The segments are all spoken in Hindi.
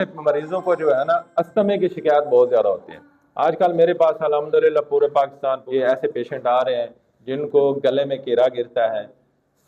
मरीजों को जो है ना अस्थमे की शिकायत बहुत ज़्यादा होती है। आजकल मेरे पास अल्हम्दुलिल्लाह पूरे पाकिस्तान ये ऐसे पेशेंट आ रहे हैं जिनको गले में कीड़ा गिरता है,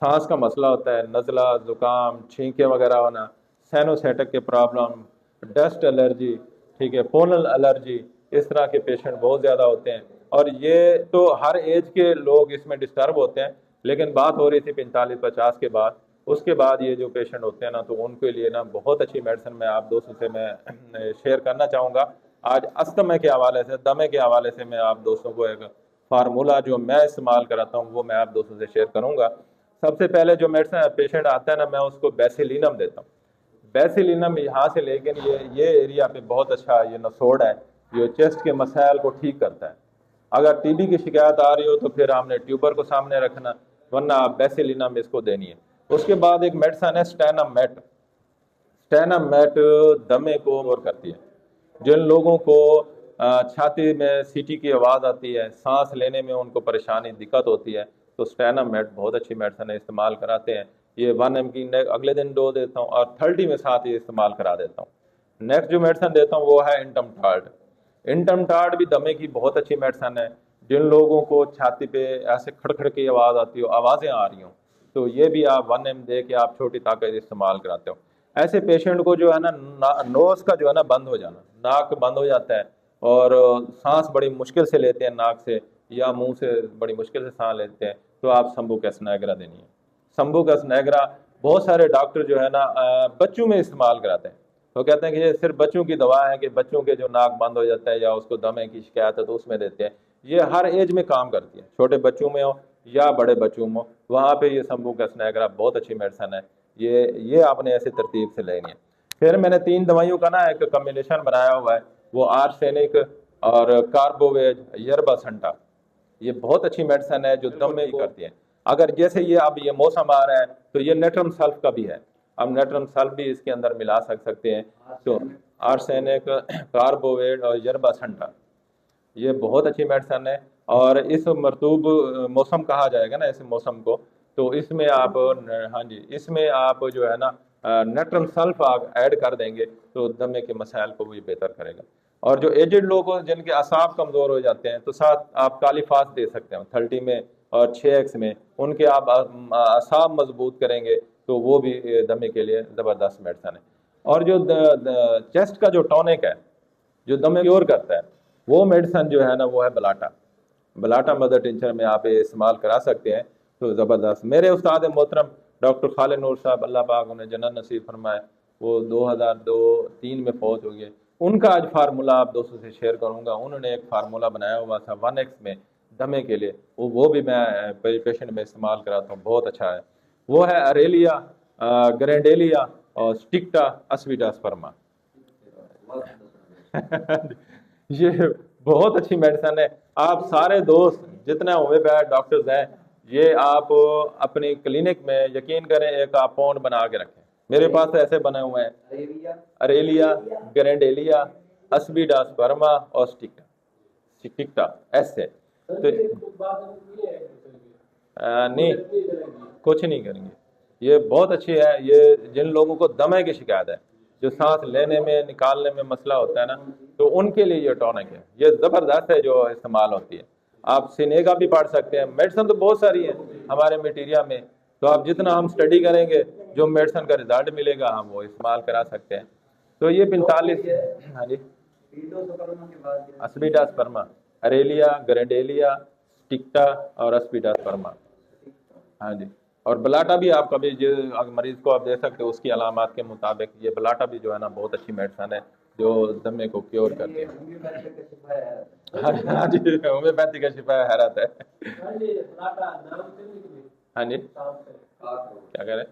सांस का मसला होता है, नज़ला, ज़ुकाम, छींके वगैरह होना, साइनोसाइटिक के प्रॉब्लम, डस्ट एलर्जी, ठीक है, पोलन एलर्जी, इस तरह के पेशेंट बहुत ज़्यादा होते हैं। और ये तो हर एज के लोग इसमें डिस्टर्ब होते हैं, लेकिन बात हो रही थी 45-50 के बाद। उसके बाद ये जो पेशेंट होते हैं ना, तो उनके लिए ना बहुत अच्छी मेडिसिन मैं आप दोस्तों से मैं शेयर करना चाहूँगा। आज अस्थमा के हवाले से, दमे के हवाले से मैं आप दोस्तों को एक फार्मूला जो मैं इस्तेमाल कराता हूँ वो मैं आप दोस्तों से शेयर करूँगा। सबसे पहले जो मेडिसिन पेशेंट आता है ना, मैं उसको बेसिलिनम देता हूँ। बेसिलिनम यहाँ से, लेकिन ये एरिया पे बहुत अच्छा ये नसोड़ है, ये चेस्ट के मसाइल को ठीक करता है। अगर टीबी की शिकायत आ रही हो तो फिर आपने ट्यूबर को सामने रखना, वरना आप बेसिलिनम इसको देनी है। उसके बाद एक मेडिसिन है स्टेनम मेट। स्टेनम मेट दमे को और करती है। जिन लोगों को छाती में सीटी की आवाज़ आती है, सांस लेने में उनको परेशानी दिक्कत होती है, तो स्टेनम मेट बहुत अच्छी मेडिसिन है, इस्तेमाल कराते हैं। ये 1 mg की अगले दिन डोज देता हूँ और 30 में साथ ये इस्तेमाल करा देता हूँ। नेक्स्ट जो मेडिसिन देता हूँ वो है इंटमटार्ड। इंटमटार्ड भी दमे की बहुत अच्छी मेडिसिन है। जिन लोगों को छाती पे ऐसे खड़खड़ की आवाज़ आती हो, आवाज़ें आ रही हों, तो ये भी आप 1 mg दे के आप छोटी ताकत इस्तेमाल कराते हो। ऐसे पेशेंट को जो है ना, नोज का जो है ना बंद हो जाना, नाक बंद हो जाता है और सांस बड़ी मुश्किल से लेते हैं नाक से या मुंह से बड़ी मुश्किल से सांस लेते हैं, तो आप शंभू स्नैग्रा देनी है। शंभू स्नैग्रा बहुत सारे डॉक्टर जो है ना बच्चों में इस्तेमाल कराते हैं। तो कहते हैं कि ये सिर्फ बच्चों की दवा है, कि बच्चों के जो नाक बंद हो जाता है या उसको दमे की शिकायत है तो उसमें देते हैं। ये हर एज में काम करती है, छोटे बच्चों में हो या बड़े बच्चों में हो, वहाँ पे ये शंभू स्नैग्रा बहुत अच्छी मेडिसिन है। ये आपने ऐसे तरतीब से लेनी है। फिर मैंने 3 दवाइयों का ना एक कम्बिनेशन बनाया हुआ है, वो आर्सेनिक और कार्बोवेज, यरबा संटा। ये बहुत अच्छी मेडिसिन है जो दम में ही करती है। अगर जैसे ये अब ये मौसम आ रहा है तो ये नेट्रम सल्फ का भी है, अब नेट्रम सल्फ भी इसके अंदर मिला सकते हैं। तो आर्सेनिक, कार्बोवेट और यरबा संटा, ये बहुत अच्छी मेडिसिन है। और इस मरतूब मौसम कहा जाएगा ना इस मौसम को, तो इसमें आप, हाँ जी, इसमें आप जो है ना नेट्रम सल्फ आप ऐड कर देंगे तो दमे के मसाइल को भी बेहतर करेगा। और जो एजेड लोग हो जिनके असाब कमज़ोर हो जाते हैं, तो साथ आप काली फास दे सकते हैं 30 में और 6x में, उनके आप असाब मजबूत करेंगे तो वो भी दमे के लिए ज़बरदस्त मेडिसिन है। और जो चेस्ट का जो टॉनिक है जो दमे क्योर करता है, वो मेडिसिन जो है ना वो है बलाटा। बलाटा मदर टिंचर में आप ये इस्तेमाल करा सकते हैं, तो ज़बरदस्त। मेरे उस्ताद मोहतरम डॉक्टर खालिद नूर साहब, अल्लाह पाक उन्हें जन्नत नसीब फरमाए, वो 2002-3 में फौत हो गए। उनका आज फार्मूला आप दोस्तों से शेयर करूंगा। उन्होंने एक फार्मूला बनाया हुआ था 1x में दमे के लिए, वो भी मैं पेशेंट में इस्तेमाल कराता हूँ, बहुत अच्छा है। वो है अरेलिया, ग्रेंडेलिया और स्टिक्टा अस्वीडास्पर्मा। ये बहुत अच्छी मेडिसिन है। आप सारे दोस्त जितने होम्योपैथ डॉक्टर्स हैं, ये आप अपनी क्लिनिक में यकीन करें एक आप पौंड बना के रखें। मेरे पास तो ऐसे बने हुए हैं, अरेलिया, ग्रेंडेलिया, अस्वीडास्पर्मा और स्टिक्टा, स्टिक्टा ऐसे। तो नहीं, कुछ नहीं करेंगे, ये बहुत अच्छी है। ये जिन लोगों को दमे की शिकायत है, जो सांस लेने में निकालने में मसला होता है ना, तो उनके लिए ये टॉनिक है, ये ज़बरदस्त है जो इस्तेमाल होती है। आप सिनेगा भी पढ़ सकते हैं, मेडिसिन तो बहुत सारी है हमारे मटीरिया में, तो आप जितना हम स्टडी करेंगे जो मेडिसिन का रिजल्ट मिलेगा हम वो इस्तेमाल करा सकते हैं। तो ये 45, हाँ जी, अस्वीडास्पर्मा, अरेलिया, ग्रेंडेलिया, स्टिक्टा और अस्वीडास्पर्मा, हाँ जी। और बलाटा भी आप कभी जो अगर मरीज को आप दे सकते हो उसकी अलामात के मुताबिक, ये बलाटा भी जो है ना बहुत अच्छी मेडिसिन है जो दमे को क्योर करती है। हाँ हाँ जी, होम्योपैथी का शिफा हैरत है। हाँ जी, क्या कह रहे हैं?